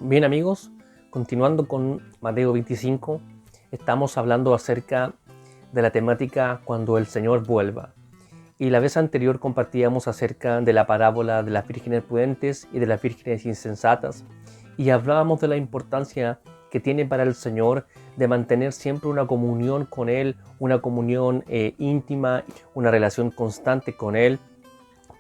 Bien amigos, continuando con Mateo 25, estamos hablando acerca de la temática cuando el Señor vuelva. Y la vez anterior compartíamos acerca de la parábola de las vírgenes prudentes y de las vírgenes insensatas. Y hablábamos de la importancia que tiene para el Señor de mantener siempre una comunión con Él, una comunión íntima, una relación constante con Él.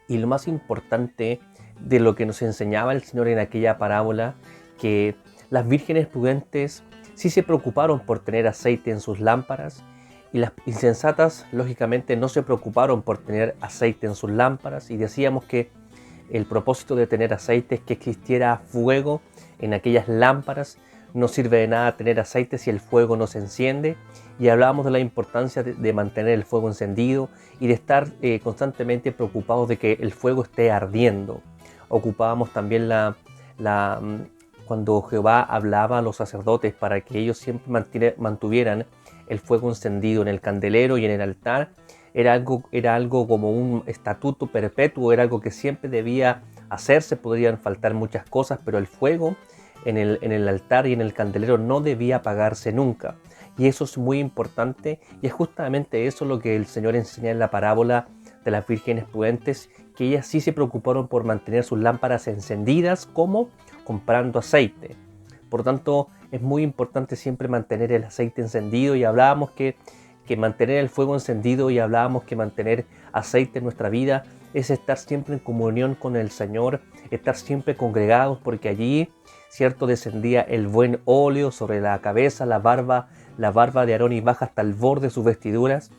Y lo más importante de lo que nos enseñaba el Señor en aquella parábola, que las vírgenes prudentes sí se preocuparon por tener aceite en sus lámparas y las insensatas lógicamente no se preocuparon por tener aceite en sus lámparas, y decíamos que el propósito de tener aceite es que existiera fuego en aquellas lámparas. No sirve de nada tener aceite si el fuego no se enciende, y hablábamos de la importancia de mantener el fuego encendido y de estar constantemente preocupados de que el fuego esté ardiendo. Ocupábamos también cuando Jehová hablaba a los sacerdotes para que ellos siempre mantuvieran el fuego encendido en el candelero y en el altar. Era algo como un estatuto perpetuo, era algo que siempre debía hacerse. Podrían faltar muchas cosas, pero el fuego en el altar y en el candelero no debía apagarse nunca. Y eso es muy importante, y es justamente eso lo que el Señor enseña en la parábola de las vírgenes prudentes, que ellas sí se preocuparon por mantener sus lámparas encendidas, como comprando aceite. Por lo tanto, es muy importante siempre mantener el aceite encendido, y hablábamos que mantener el fuego encendido, y hablábamos que mantener aceite en nuestra vida es estar siempre en comunión con el Señor, estar siempre congregados, porque allí, cierto, descendía el buen óleo sobre la cabeza, la barba de Aarón, y baja hasta el borde de sus vestiduras,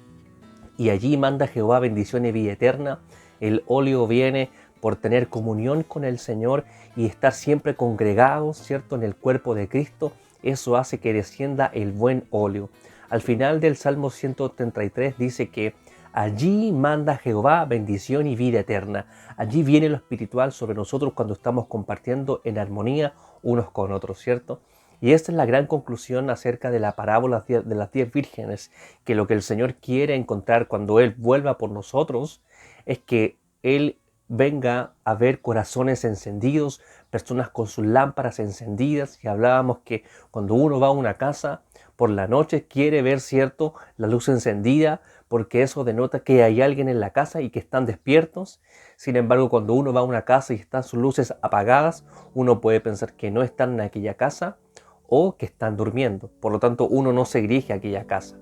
y allí manda Jehová bendición y vida eterna. El óleo viene por tener comunión con el Señor y estar siempre congregados, cierto, en el cuerpo de Cristo. Eso hace que descienda el buen óleo. Al final del Salmo 133 dice que allí manda Jehová bendición y vida eterna. Allí viene lo espiritual sobre nosotros cuando estamos compartiendo en armonía unos con otros, ¿cierto? Y esta es la gran conclusión acerca de la parábola de las 10 vírgenes, que lo que el Señor quiere encontrar cuando Él vuelva por nosotros es que Él venga a ver corazones encendidos, personas con sus lámparas encendidas. Y hablábamos que cuando uno va a una casa por la noche quiere ver, cierto, la luz encendida, porque eso denota que hay alguien en la casa y que están despiertos. Sin embargo, cuando uno va a una casa y están sus luces apagadas, uno puede pensar que no están en aquella casa o que están durmiendo. Por lo tanto, uno no se dirige a aquella casa.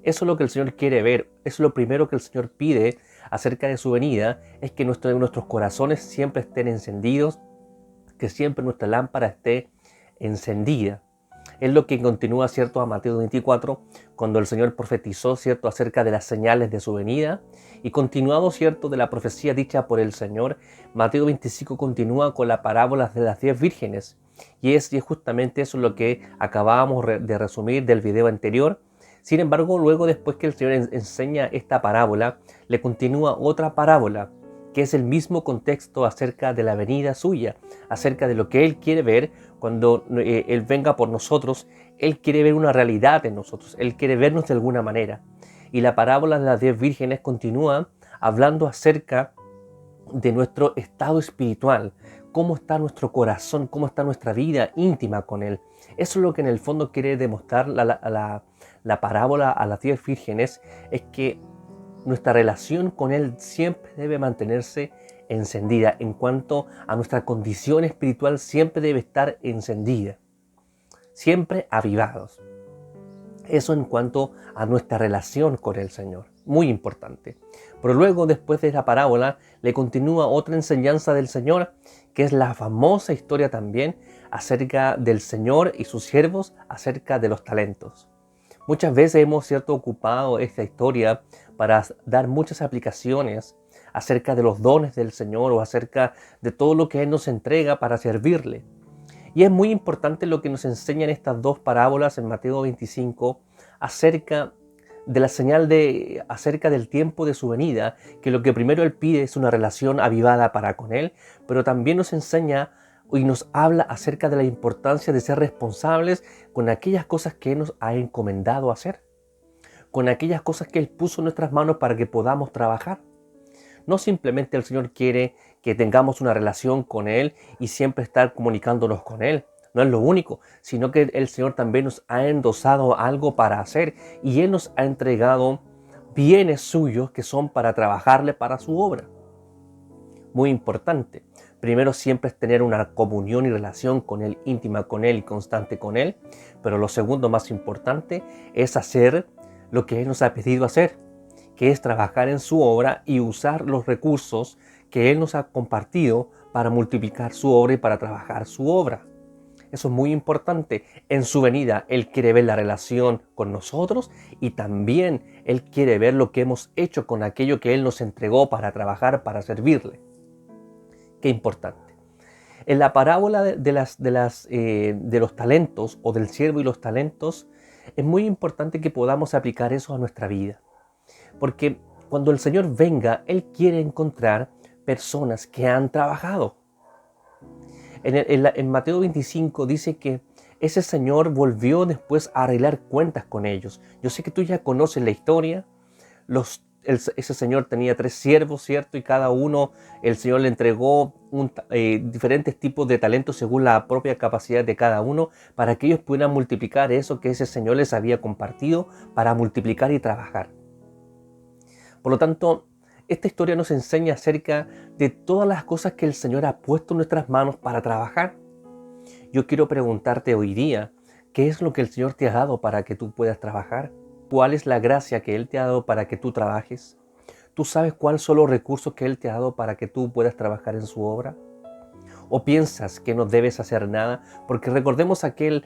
Eso es lo que el Señor quiere ver. Eso es lo primero que el Señor pide acerca de su venida, es que nuestros corazones siempre estén encendidos, que siempre nuestra lámpara esté encendida. Es lo que continúa, cierto, a Mateo 24, cuando el Señor profetizó, cierto, acerca de las señales de su venida, y continuado, cierto, de la profecía dicha por el Señor, Mateo 25 continúa con la parábola de las 10 vírgenes, y es justamente eso lo que acabábamos de resumir del video anterior. Sin embargo, luego, después que el Señor enseña esta parábola, le continúa otra parábola, que es el mismo contexto acerca de la venida suya, acerca de lo que Él quiere ver cuando Él venga por nosotros. Él quiere ver una realidad en nosotros, Él quiere vernos de alguna manera. Y la parábola de las 10 vírgenes continúa hablando acerca de nuestro estado espiritual, cómo está nuestro corazón, cómo está nuestra vida íntima con Él. Eso es lo que en el fondo quiere demostrar la parábola a las 10 vírgenes, es que nuestra relación con Él siempre debe mantenerse encendida. En cuanto a nuestra condición espiritual, siempre debe estar encendida, siempre avivados. Eso en cuanto a nuestra relación con el Señor, muy importante. Pero luego, después de esta parábola, le continúa otra enseñanza del Señor, que es la famosa historia también acerca del Señor y sus siervos, acerca de los talentos. Muchas veces hemos, cierto, ocupado esta historia para dar muchas aplicaciones acerca de los dones del Señor o acerca de todo lo que Él nos entrega para servirle. Y es muy importante lo que nos enseñan estas dos parábolas en Mateo 25 acerca de la señal acerca del tiempo de su venida, que lo que primero Él pide es una relación avivada para con Él, pero también nos enseña y nos habla acerca de la importancia de ser responsables con aquellas cosas que Él nos ha encomendado hacer, con aquellas cosas que Él puso en nuestras manos para que podamos trabajar. No simplemente el Señor quiere que tengamos una relación con Él y siempre estar comunicándonos con Él. No es lo único, sino que el Señor también nos ha endosado algo para hacer y Él nos ha entregado bienes suyos que son para trabajarle para su obra. Muy importante. Primero siempre es tener una comunión y relación con Él, íntima con Él y constante con Él. Pero lo segundo más importante es hacer lo que Él nos ha pedido hacer, que es trabajar en su obra y usar los recursos que Él nos ha compartido para multiplicar su obra y para trabajar su obra. Eso es muy importante. En su venida, Él quiere ver la relación con nosotros y también Él quiere ver lo que hemos hecho con aquello que Él nos entregó para trabajar, para servirle. Qué importante. En la parábola de los talentos o del siervo y los talentos, es muy importante que podamos aplicar eso a nuestra vida. Porque cuando el Señor venga, Él quiere encontrar personas que han trabajado. En Mateo 25 dice que ese Señor volvió después a arreglar cuentas con ellos. Yo sé que tú ya conoces la historia. Ese Señor tenía 3 siervos, ¿cierto? Y cada uno, el Señor le entregó diferentes tipos de talentos según la propia capacidad de cada uno para que ellos pudieran multiplicar eso que ese Señor les había compartido para multiplicar y trabajar. Por lo tanto, esta historia nos enseña acerca de todas las cosas que el Señor ha puesto en nuestras manos para trabajar. Yo quiero preguntarte hoy día, ¿qué es lo que el Señor te ha dado para que tú puedas trabajar? ¿Cuál es la gracia que Él te ha dado para que tú trabajes? ¿Tú sabes cuáles son los recursos que Él te ha dado para que tú puedas trabajar en su obra? ¿O piensas que no debes hacer nada? Porque recordemos aquel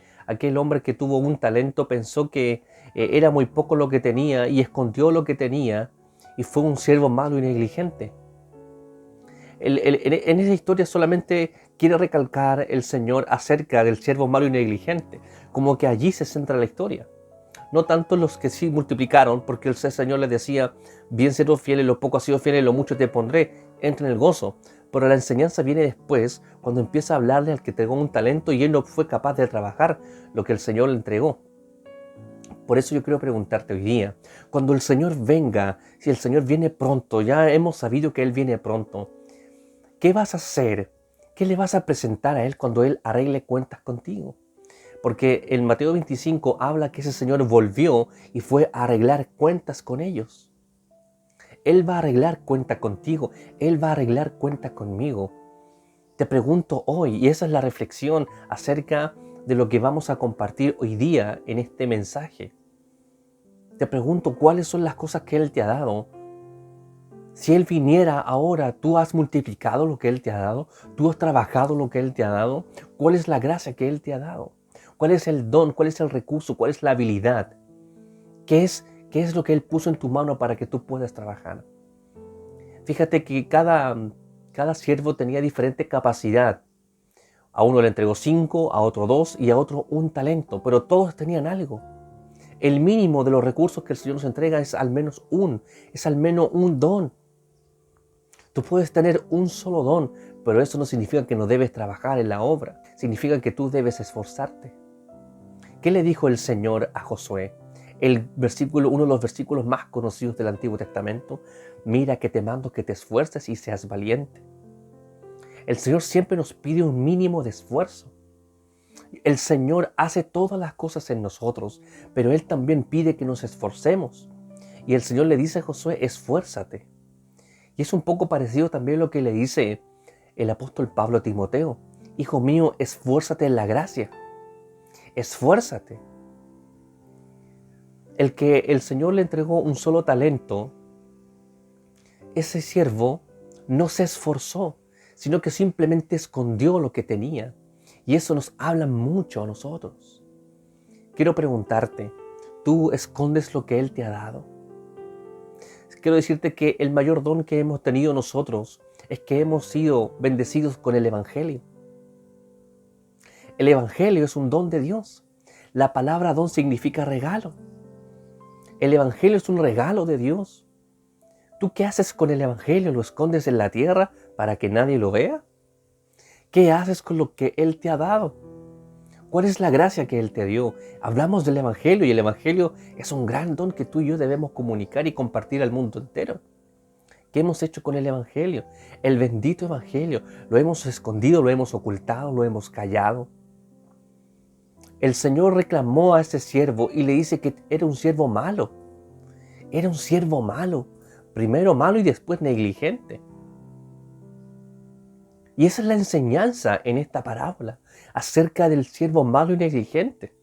hombre que tuvo un talento, pensó que era muy poco lo que tenía y escondió lo que tenía y fue un siervo malo y negligente. En esa historia solamente quiere recalcar el Señor acerca del siervo malo y negligente, como que allí se centra la historia. No tanto los que sí multiplicaron, porque el Señor les decía, bien siervo fiel, en lo poco has sido fiel, en lo mucho te pondré, entra en el gozo. Pero la enseñanza viene después, cuando empieza a hablarle al que entregó un talento y él no fue capaz de trabajar lo que el Señor le entregó. Por eso yo quiero preguntarte hoy día, cuando el Señor venga, si el Señor viene pronto, ya hemos sabido que Él viene pronto, ¿qué vas a hacer? ¿Qué le vas a presentar a Él cuando Él arregle cuentas contigo? Porque en Mateo 25 habla que ese Señor volvió y fue a arreglar cuentas con ellos. Él va a arreglar cuenta contigo, Él va a arreglar cuenta conmigo. Te pregunto hoy, y esa es la reflexión acerca de lo que vamos a compartir hoy día en este mensaje. Te pregunto cuáles son las cosas que Él te ha dado. Si Él viniera ahora, ¿tú has multiplicado lo que Él te ha dado? ¿Tú has trabajado lo que Él te ha dado? ¿Cuál es la gracia que Él te ha dado? ¿Cuál es el don? ¿Cuál es el recurso? ¿Cuál es la habilidad? ¿Qué es lo que Él puso en tu mano para que tú puedas trabajar? Fíjate que cada siervo tenía diferente capacidad. A uno le entregó 5, a otro 2 y a otro un talento, pero todos tenían algo. El mínimo de los recursos que el Señor nos entrega es al menos un don. Tú puedes tener un solo don, pero eso no significa que no debes trabajar en la obra. Significa que tú debes esforzarte. ¿Qué le dijo el Señor a Josué? Uno de los versículos más conocidos del Antiguo Testamento. Mira que te mando que te esfuerces y seas valiente. El Señor siempre nos pide un mínimo de esfuerzo. El Señor hace todas las cosas en nosotros, pero Él también pide que nos esforcemos. Y el Señor le dice a Josué, esfuérzate. Y es un poco parecido también a lo que le dice el apóstol Pablo a Timoteo. Hijo mío, esfuérzate en la gracia. Esfuérzate. El que el Señor le entregó un solo talento, ese siervo no se esforzó, sino que simplemente escondió lo que tenía. Y eso nos habla mucho a nosotros. Quiero preguntarte, ¿tú escondes lo que Él te ha dado? Quiero decirte que el mayor don que hemos tenido nosotros es que hemos sido bendecidos con el Evangelio. El Evangelio es un don de Dios. La palabra don significa regalo. El Evangelio es un regalo de Dios. ¿Tú qué haces con el Evangelio? ¿Lo escondes en la tierra para que nadie lo vea? ¿Qué haces con lo que Él te ha dado? ¿Cuál es la gracia que Él te dio? Hablamos del Evangelio y el Evangelio es un gran don que tú y yo debemos comunicar y compartir al mundo entero. ¿Qué hemos hecho con el Evangelio? El bendito Evangelio. Lo hemos escondido, lo hemos ocultado, lo hemos callado. El Señor reclamó a ese siervo y le dice que era un siervo malo. Era un siervo malo. Primero malo y después negligente. Y esa es la enseñanza en esta parábola acerca del siervo malo y negligente.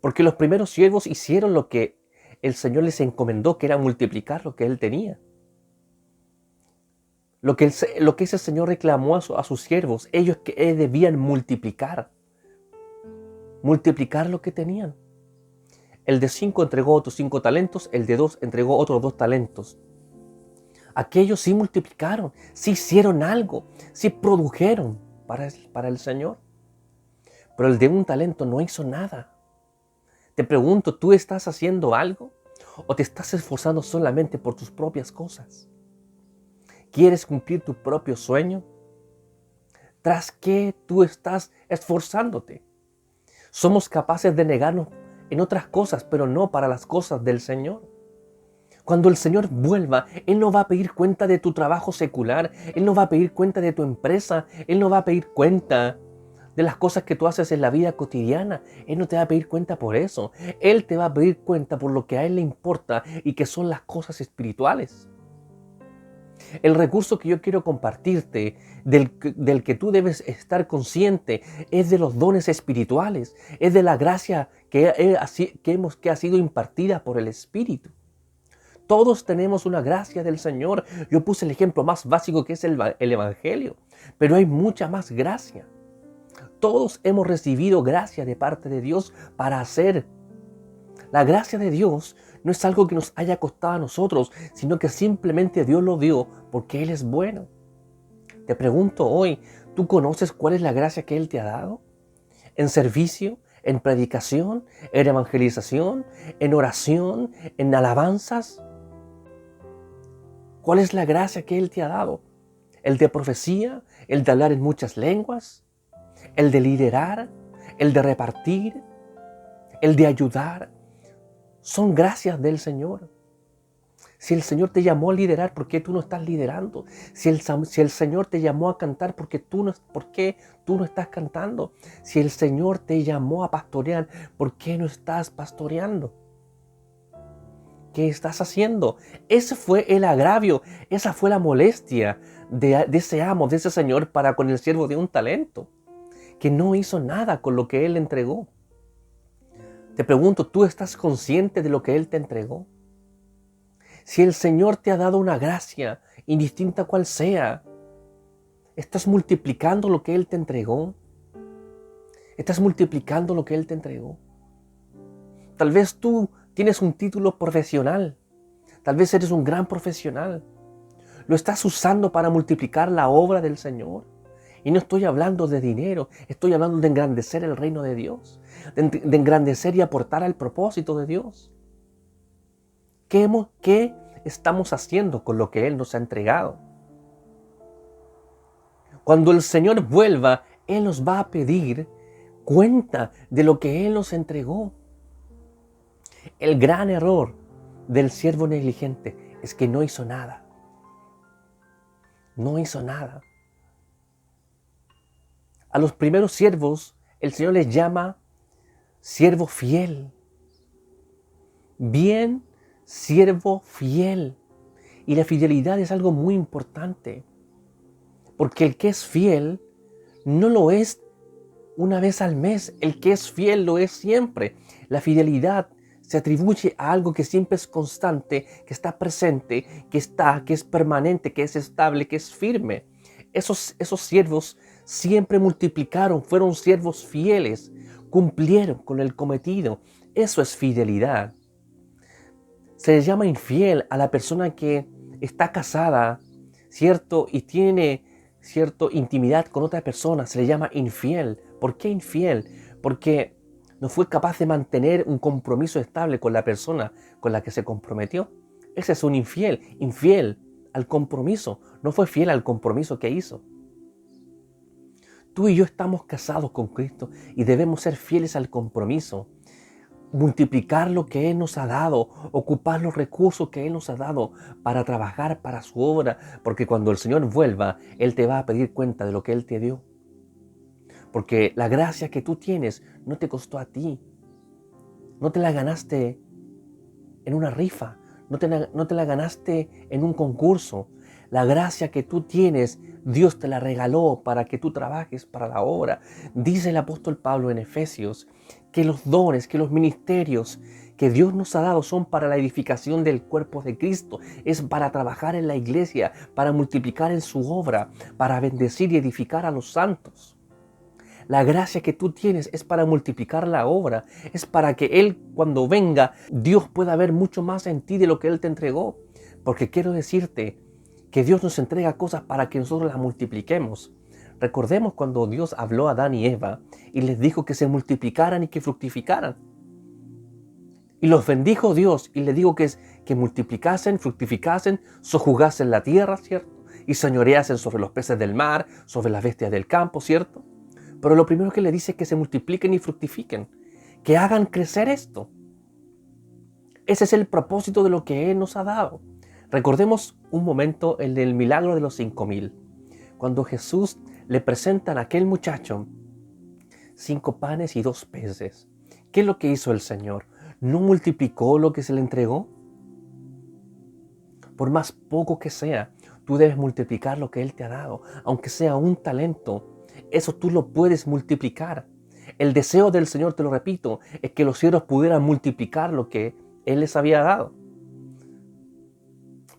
Porque los primeros siervos hicieron lo que el Señor les encomendó, que era multiplicar lo que Él tenía. Lo que ese Señor reclamó a sus siervos, ellos que debían multiplicar lo que tenían. El de 5 entregó otros 5 talentos, el de 2 entregó otros 2 talentos. Aquellos sí multiplicaron, sí hicieron algo, sí produjeron para el Señor. Pero el de 1 talento no hizo nada. Te pregunto, ¿tú estás haciendo algo o te estás esforzando solamente por tus propias cosas? ¿Quieres cumplir tu propio sueño? ¿Tras qué tú estás esforzándote? Somos capaces de negarnos en otras cosas, pero no para las cosas del Señor. Cuando el Señor vuelva, Él no va a pedir cuenta de tu trabajo secular, Él no va a pedir cuenta de tu empresa, Él no va a pedir cuenta de las cosas que tú haces en la vida cotidiana. Él no te va a pedir cuenta por eso. Él te va a pedir cuenta por lo que a Él le importa y que son las cosas espirituales. El recurso que yo quiero compartirte, del que tú debes estar consciente, es de los dones espirituales, es de la gracia que ha sido impartida por el Espíritu. Todos tenemos una gracia del Señor. Yo puse el ejemplo más básico que es el Evangelio, pero hay mucha más gracia. Todos hemos recibido gracia de parte de Dios para hacer. La gracia de Dios no es algo que nos haya costado a nosotros, sino que simplemente Dios lo dio porque Él es bueno. Te pregunto hoy, ¿tú conoces cuál es la gracia que Él te ha dado? ¿En servicio? ¿En predicación? ¿En evangelización? ¿En oración? ¿En alabanzas? ¿Cuál es la gracia que Él te ha dado? ¿El de profecía? ¿El de hablar en muchas lenguas? ¿El de liderar? ¿El de repartir? ¿El de ayudar? Son gracias del Señor. Si el Señor te llamó a liderar, ¿por qué tú no estás liderando? Si el Señor te llamó a cantar, ¿por qué tú no estás cantando? Si el Señor te llamó a pastorear, ¿por qué no estás pastoreando? ¿Qué estás haciendo? Ese fue el agravio, esa fue la molestia de ese amo, de ese Señor para con el siervo de 1 talento, que no hizo nada con lo que Él le entregó. Te pregunto, ¿tú estás consciente de lo que Él te entregó? Si el Señor te ha dado una gracia, indistinta cual sea, ¿estás multiplicando lo que Él te entregó? ¿Estás multiplicando lo que Él te entregó? Tal vez tú tienes un título profesional. Tal vez eres un gran profesional. ¿Lo estás usando para multiplicar la obra del Señor? Y no estoy hablando de dinero, estoy hablando de engrandecer el reino de Dios, de engrandecer y aportar al propósito de Dios. ¿Qué estamos haciendo con lo que Él nos ha entregado? Cuando el Señor vuelva, Él nos va a pedir cuenta de lo que Él nos entregó. El gran error del siervo negligente es que no hizo nada. No hizo nada. A los primeros siervos, el Señor les llama siervo fiel. Bien, siervo fiel. Y la fidelidad es algo muy importante. Porque el que es fiel no lo es una vez al mes. El que es fiel lo es siempre. La fidelidad se atribuye a algo que siempre es constante, que está presente, que es permanente, que es estable, que es firme. Esos siervos siempre multiplicaron, fueron siervos fieles, cumplieron con el cometido. Eso es fidelidad. Se le llama infiel a la persona que está casada, ¿cierto? Y tiene, ¿cierto?, intimidad con otra persona. Se le llama infiel. ¿Por qué infiel? Porque no fue capaz de mantener un compromiso estable con la persona con la que se comprometió. Ese es un infiel al compromiso. No fue fiel al compromiso que hizo. Tú y yo estamos casados con Cristo y debemos ser fieles al compromiso. Multiplicar lo que Él nos ha dado, ocupar los recursos que Él nos ha dado para trabajar para su obra, porque cuando el Señor vuelva, Él te va a pedir cuenta de lo que Él te dio. Porque la gracia que tú tienes no te costó a ti. No te la ganaste en una rifa. No te la ganaste en un concurso. La gracia que tú tienes, Dios te la regaló para que tú trabajes para la obra. Dice el apóstol Pablo en Efesios que los dones, que los ministerios que Dios nos ha dado son para la edificación del cuerpo de Cristo. Es para trabajar en la iglesia, para multiplicar en su obra, para bendecir y edificar a los santos. La gracia que tú tienes es para multiplicar la obra, es para que Él, cuando venga, Dios pueda ver mucho más en ti de lo que Él te entregó. Porque quiero decirte que Dios nos entrega cosas para que nosotros las multipliquemos. Recordemos cuando Dios habló a Adán y Eva y les dijo que se multiplicaran y que fructificaran. Y los bendijo Dios y les dijo que multiplicasen, fructificasen, sojugasen la tierra, ¿cierto? Y señoreasen sobre los peces del mar, sobre las bestias del campo, ¿cierto? Pero lo primero que le dice es que se multipliquen y fructifiquen, que hagan crecer esto. Ese es el propósito de lo que Él nos ha dado. Recordemos un momento el del milagro de los 5,000. Cuando Jesús le presentan a aquel muchacho 5 panes y 2 peces. ¿Qué es lo que hizo el Señor? ¿No multiplicó lo que se le entregó? Por más poco que sea, tú debes multiplicar lo que Él te ha dado, aunque sea un talento. Eso tú lo puedes multiplicar. El deseo del Señor, te lo repito, es que los cielos pudieran multiplicar lo que Él les había dado.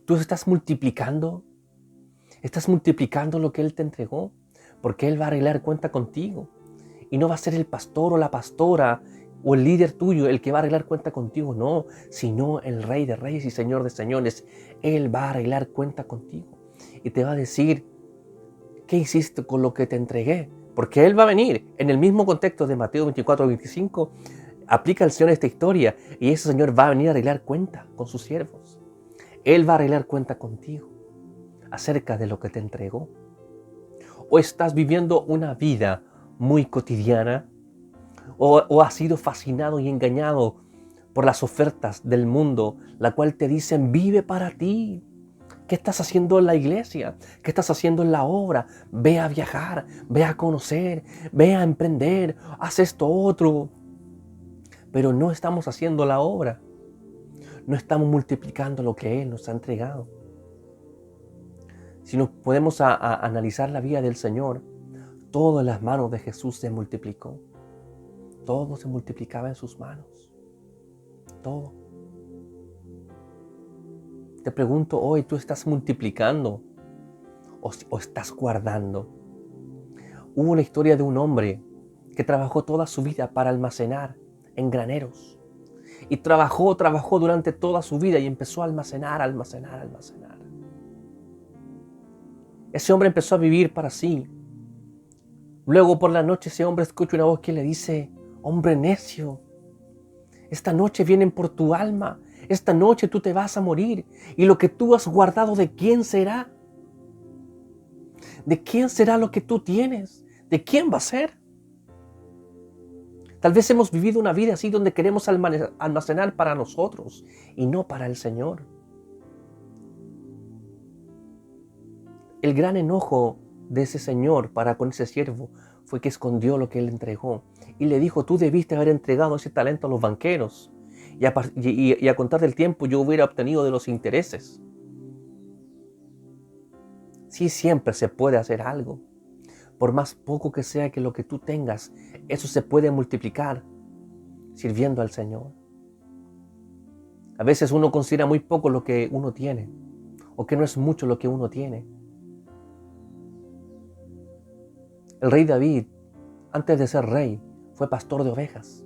¿Tú estás multiplicando? ¿Estás multiplicando lo que Él te entregó? Porque Él va a arreglar cuenta contigo. Y no va a ser el pastor o la pastora o el líder tuyo el que va a arreglar cuenta contigo, no, sino el Rey de Reyes y Señor de Señores. Él va a arreglar cuenta contigo y te va a decir, ¿qué hiciste con lo que te entregué? Porque Él va a venir en el mismo contexto de Mateo 24-25. Aplica el Señor esta historia y ese Señor va a venir a arreglar cuenta con sus siervos. Él va a arreglar cuenta contigo acerca de lo que te entregó. ¿O estás viviendo una vida muy cotidiana? ¿O has sido fascinado y engañado por las ofertas del mundo, la cual te dicen, vive para ti? ¿Qué estás haciendo en la iglesia? ¿Qué estás haciendo en la obra? Ve a viajar, ve a conocer, ve a emprender, haz esto otro. Pero no estamos haciendo la obra. No estamos multiplicando lo que Él nos ha entregado. Si nos podemos analizar la vida del Señor, todo en las manos de Jesús se multiplicó. Todo se multiplicaba en sus manos. Todo. Te pregunto hoy, ¿tú estás multiplicando o estás guardando? Hubo una historia de un hombre que trabajó toda su vida para almacenar en graneros. Y trabajó durante toda su vida y empezó a almacenar. Ese hombre empezó a vivir para sí. Luego por la noche ese hombre escucha una voz que le dice, hombre necio, esta noche vienen por tu alma, esta noche tú te vas a morir. Y lo que tú has guardado, ¿de quién será? ¿De quién será lo que tú tienes? ¿De quién va a ser? Tal vez hemos vivido una vida así donde queremos almacenar para nosotros y no para el Señor. El gran enojo de ese señor para con ese siervo fue que escondió lo que él entregó y le dijo, tú debiste haber entregado ese talento a los banqueros y a contar del tiempo yo hubiera obtenido de los intereses. Sí, siempre se puede hacer algo. Por más poco que sea que lo que tú tengas, eso se puede multiplicar sirviendo al Señor. A veces uno considera muy poco lo que uno tiene o que no es mucho lo que uno tiene. El rey David, antes de ser rey, fue pastor de ovejas.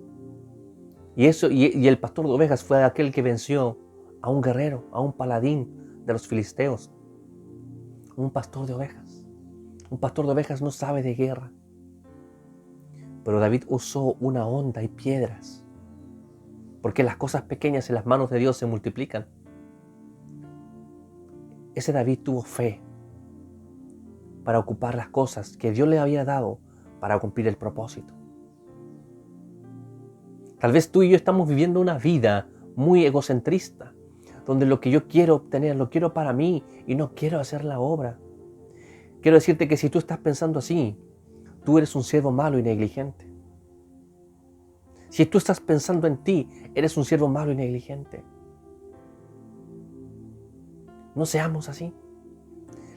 Y el pastor de ovejas fue aquel que venció a un guerrero, a un paladín de los filisteos. Un pastor de ovejas. Un pastor de ovejas no sabe de guerra. Pero David usó una honda y piedras. Porque las cosas pequeñas en las manos de Dios se multiplican. Ese David tuvo fe para ocupar las cosas que Dios le había dado para cumplir el propósito. Tal vez tú y yo estamos viviendo una vida muy egocentrista, donde lo que yo quiero obtener, lo quiero para mí y no quiero hacer la obra. Quiero decirte que si tú estás pensando así, tú eres un siervo malo y negligente. Si tú estás pensando en ti, eres un siervo malo y negligente. No seamos así.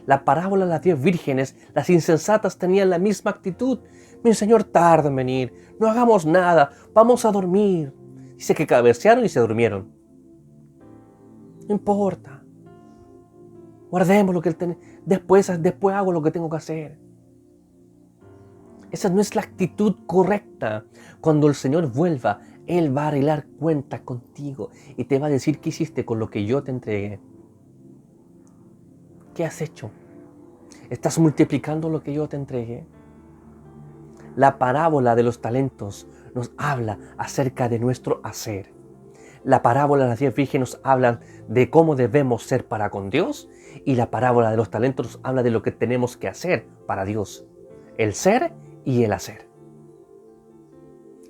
La parábola de las 10 vírgenes, las insensatas tenían la misma actitud. Mi Señor tarda en venir, no hagamos nada, vamos a dormir. Dice que cabecearon y se durmieron. No importa. Guardemos lo que Él tiene. Después hago lo que tengo que hacer. Esa no es la actitud correcta. Cuando el Señor vuelva, Él va a arreglar cuentas contigo y te va a decir qué hiciste con lo que yo te entregué. ¿Qué has hecho? ¿Estás multiplicando lo que yo te entregué? La parábola de los talentos nos habla acerca de nuestro hacer. La parábola de las 10 vírgenes nos habla de cómo debemos ser para con Dios, y la parábola de los talentos nos habla de lo que tenemos que hacer para Dios. El ser y el hacer.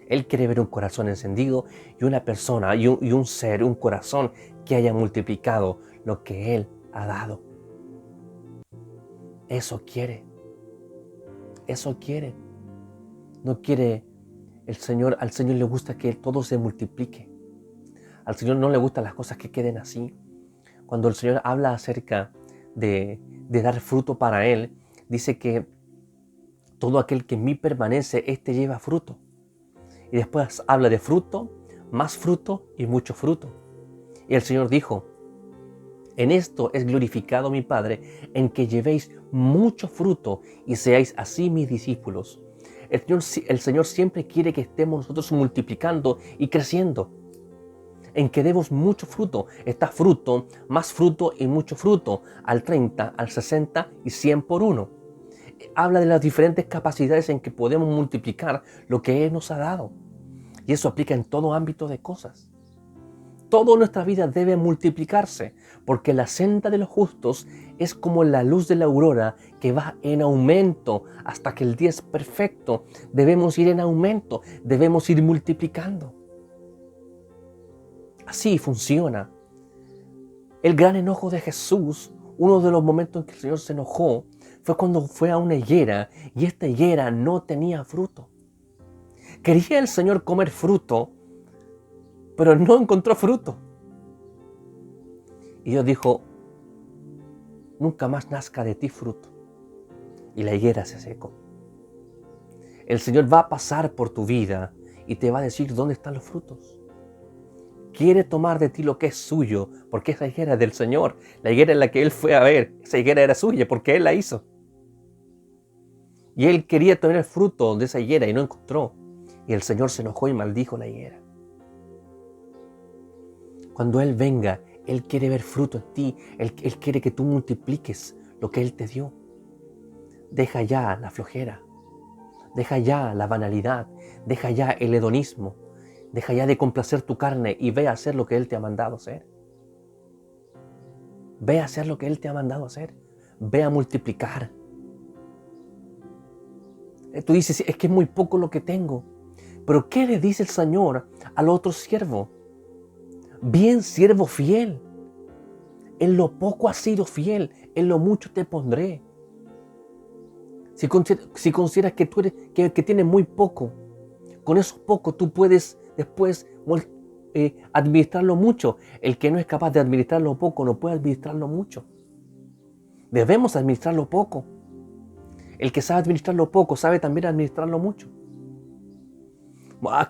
Él quiere ver un corazón encendido y una persona y un ser, un corazón que haya multiplicado lo que Él ha dado. Eso quiere. Eso quiere. No quiere el Señor. Al Señor le gusta que todo se multiplique. Al Señor no le gustan las cosas que queden así. Cuando el Señor habla acerca de dar fruto para Él, dice que todo aquel que en mí permanece, éste lleva fruto. Y después habla de fruto, más fruto y mucho fruto. Y el Señor dijo: en esto es glorificado mi Padre, en que llevéis mucho fruto y seáis así mis discípulos. El Señor siempre quiere que estemos nosotros multiplicando y creciendo. En que demos mucho fruto. Está fruto, más fruto y mucho fruto. Al 30, al 60 y 100 por uno. Habla de las diferentes capacidades en que podemos multiplicar lo que Él nos ha dado. Y eso aplica en todo ámbito de cosas. Toda nuestra vida debe multiplicarse, porque la senda de los justos es como la luz de la aurora que va en aumento hasta que el día es perfecto. Debemos ir en aumento, debemos ir multiplicando. Así funciona. El gran enojo de Jesús, uno de los momentos en que el Señor se enojó, fue cuando fue a una higuera y esta higuera no tenía fruto. Quería el Señor comer fruto, pero no encontró fruto. Y Dios dijo: nunca más nazca de ti fruto. Y la higuera se secó. El Señor va a pasar por tu vida y te va a decir dónde están los frutos. Quiere tomar de ti lo que es suyo, porque esa higuera es del Señor. La higuera en la que Él fue a ver, esa higuera era suya porque Él la hizo. Y Él quería tener el fruto de esa higuera y no encontró. Y el Señor se enojó y maldijo la higuera. Cuando Él venga, Él quiere ver fruto en ti. Él quiere que tú multipliques lo que Él te dio. Deja ya la flojera. Deja ya la banalidad. Deja ya el hedonismo. Deja ya de complacer tu carne y ve a hacer lo que Él te ha mandado hacer. Ve a hacer lo que Él te ha mandado hacer. Ve a multiplicar. Tú dices: es que es muy poco lo que tengo. Pero ¿qué le dice el Señor al otro siervo? Bien, siervo fiel. En lo poco has sido fiel, en lo mucho te pondré. Si consideras que tú eres, que tienes muy poco, con eso poco tú puedes después administrarlo mucho. El que no es capaz de administrarlo poco no puede administrarlo mucho. Debemos administrarlo poco. El que sabe administrarlo poco sabe también administrarlo mucho.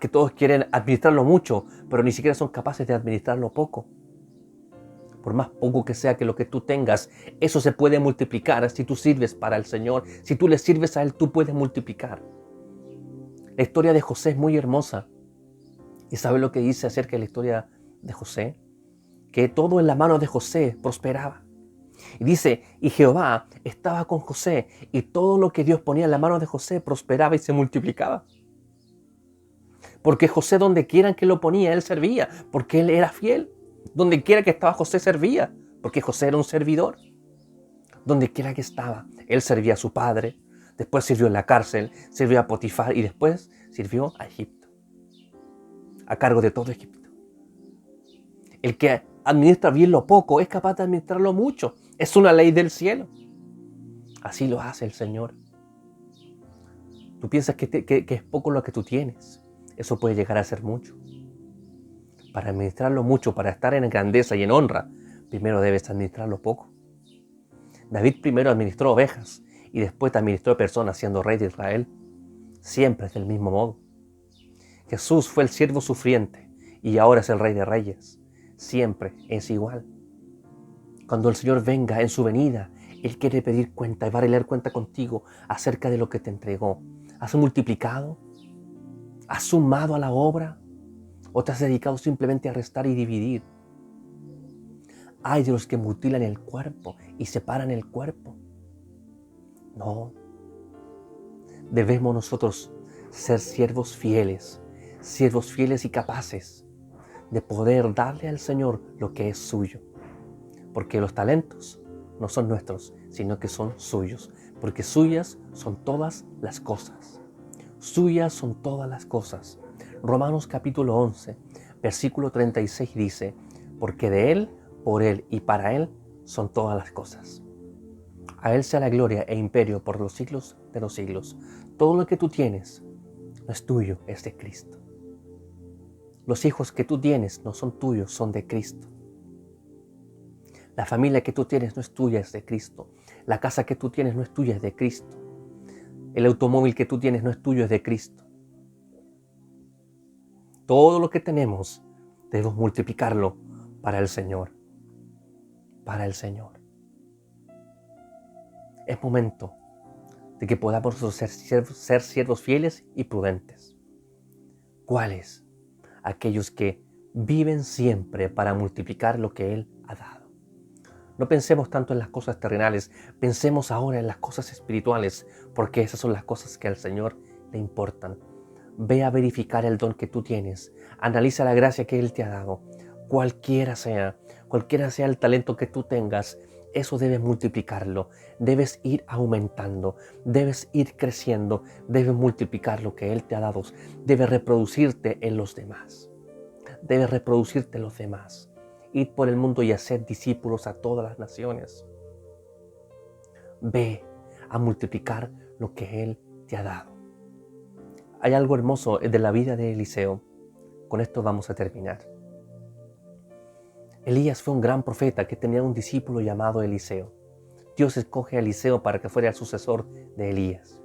Que todos quieren administrarlo mucho, pero ni siquiera son capaces de administrarlo poco. Por más poco que sea que lo que tú tengas, eso se puede multiplicar si tú sirves para el Señor. Si tú le sirves a Él, tú puedes multiplicar. La historia de José es muy hermosa. ¿Y sabe lo que dice acerca de la historia de José? Que todo en la mano de José prosperaba. Y dice: y Jehová estaba con José, y todo lo que Dios ponía en la mano de José prosperaba y se multiplicaba. Porque José, donde quiera que lo ponía, él servía, porque él era fiel. Donde quiera que estaba José servía, porque José era un servidor. Donde quiera que estaba, él servía a su padre, después sirvió en la cárcel, sirvió a Potifar y después sirvió a Egipto, a cargo de todo Egipto. El que administra bien lo poco es capaz de administrarlo mucho. Es una ley del cielo. Así lo hace el Señor. Tú piensas que es poco lo que tú tienes. Eso puede llegar a ser mucho. Para administrarlo mucho, para estar en grandeza y en honra, primero debes administrarlo poco. David primero administró ovejas y después administró personas siendo rey de Israel. Siempre es del mismo modo. Jesús fue el siervo sufriente y ahora es el rey de reyes. Siempre es igual. Cuando el Señor venga en su venida, Él quiere pedir cuenta y va a arreglar cuenta contigo acerca de lo que te entregó. ¿Has multiplicado? ¿Has sumado a la obra? ¿O te has dedicado simplemente a restar y dividir? Hay de los que mutilan el cuerpo y separan el cuerpo. No. Debemos nosotros ser siervos fieles y capaces de poder darle al Señor lo que es suyo. Porque los talentos no son nuestros, sino que son suyos. Porque suyas son todas las cosas. Suyas son todas las cosas. Romanos capítulo 11, versículo 36 dice, porque de Él, por Él y para Él son todas las cosas. A Él sea la gloria e imperio por los siglos de los siglos. Todo lo que tú tienes no es tuyo, es de Cristo. Los hijos que tú tienes no son tuyos, son de Cristo. La familia que tú tienes no es tuya, es de Cristo. La casa que tú tienes no es tuya, es de Cristo. El automóvil que tú tienes no es tuyo, es de Cristo. Todo lo que tenemos debemos multiplicarlo para el Señor. Para el Señor. Es momento de que podamos ser siervos fieles y prudentes. ¿Cuáles? Aquellos que viven siempre para multiplicar lo que Él ha dado. No pensemos tanto en las cosas terrenales, pensemos ahora en las cosas espirituales, porque esas son las cosas que al Señor le importan. Ve a verificar el don que tú tienes, analiza la gracia que Él te ha dado, cualquiera sea el talento que tú tengas, eso debes multiplicarlo, debes ir aumentando, debes ir creciendo, debes multiplicar lo que Él te ha dado, debes reproducirte en los demás, debes reproducirte en los demás. Id por el mundo y hacer discípulos a todas las naciones. Ve a multiplicar lo que Él te ha dado. Hay algo hermoso de la vida de Eliseo. Con esto vamos a terminar. Elías fue un gran profeta que tenía un discípulo llamado Eliseo. Dios escoge a Eliseo para que fuera el sucesor de Elías.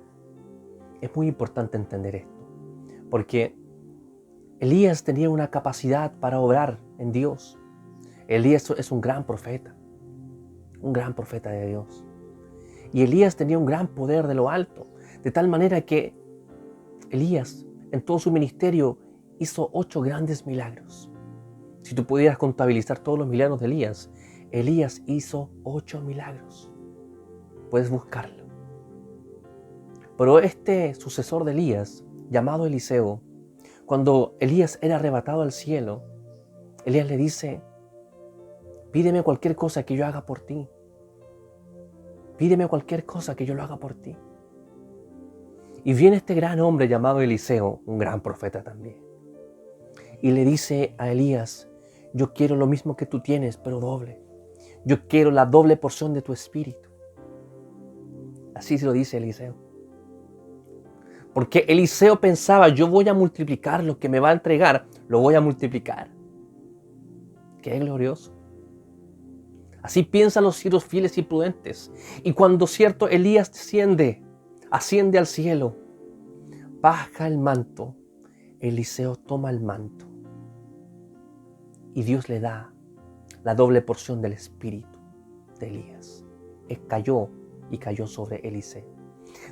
Es muy importante entender esto, porque Elías tenía una capacidad para obrar en Dios. Elías es un gran profeta de Dios. Y Elías tenía un gran poder de lo alto, de tal manera que Elías en todo su ministerio hizo 8 grandes milagros. Si tú pudieras contabilizar todos los milagros de Elías, Elías hizo 8 milagros. Puedes buscarlo. Pero este sucesor de Elías, llamado Eliseo, cuando Elías era arrebatado al cielo, Elías le dice, pídeme cualquier cosa que yo haga por ti. Pídeme cualquier cosa que yo lo haga por ti. Y viene este gran hombre llamado Eliseo, un gran profeta también. Y le dice a Elías, yo quiero lo mismo que tú tienes, pero doble. Yo quiero la doble porción de tu espíritu. Así se lo dice Eliseo. Porque Eliseo pensaba, yo voy a multiplicar lo que me va a entregar, lo voy a multiplicar. Qué glorioso. Así piensan los siervos fieles y prudentes. Y cuando cierto Elías asciende al cielo, baja el manto, Eliseo toma el manto y Dios le da la doble porción del espíritu de Elías. Cayó sobre Eliseo.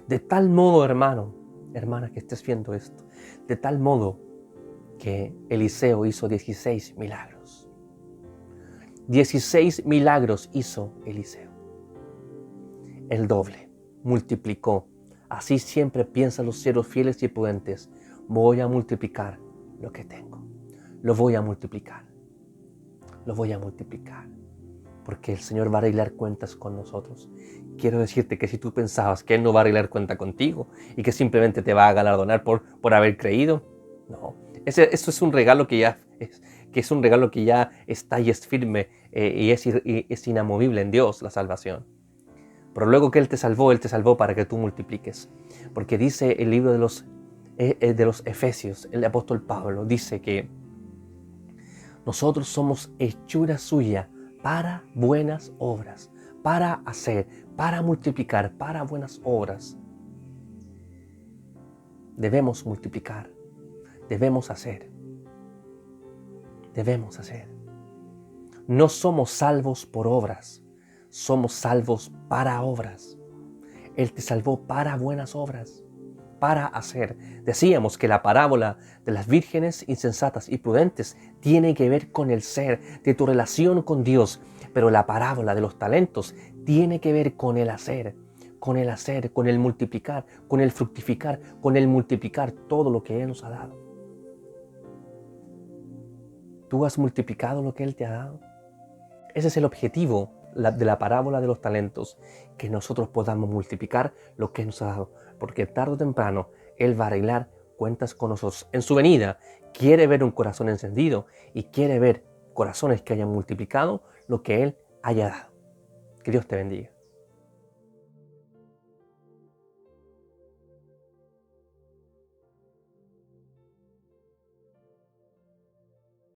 De tal modo, hermana que estés viendo esto, de tal modo que Eliseo hizo 16 milagros. 16 milagros hizo Eliseo. El doble, multiplicó. Así siempre piensan los siervos fieles y prudentes. Voy a multiplicar lo que tengo. Lo voy a multiplicar. Lo voy a multiplicar. Porque el Señor va a arreglar cuentas con nosotros. Quiero decirte que si tú pensabas que Él no va a arreglar cuenta contigo y que simplemente te va a galardonar por haber creído, no. Eso es un regalo que ya está y es firme y es inamovible en Dios, la salvación. Pero luego que Él te salvó para que tú multipliques. Porque dice el libro de los Efesios, el apóstol Pablo, dice que nosotros somos hechura suya para buenas obras, para hacer, para multiplicar, para buenas obras. Debemos multiplicar, debemos hacer, debemos hacer. No somos salvos por obras, somos salvos para obras. Él te salvó para buenas obras, para hacer. Decíamos que la parábola de las vírgenes insensatas y prudentes tiene que ver con el ser, de tu relación con Dios, pero la parábola de los talentos tiene que ver con el hacer, con el multiplicar, con el fructificar, con el multiplicar todo lo que Él nos ha dado. ¿Tú has multiplicado lo que Él te ha dado? Ese es el objetivo de la parábola de los talentos, que nosotros podamos multiplicar lo que Él nos ha dado, porque tarde o temprano Él va a arreglar cuentas con nosotros. En su venida quiere ver un corazón encendido y quiere ver corazones que hayan multiplicado lo que Él haya dado. Que Dios te bendiga.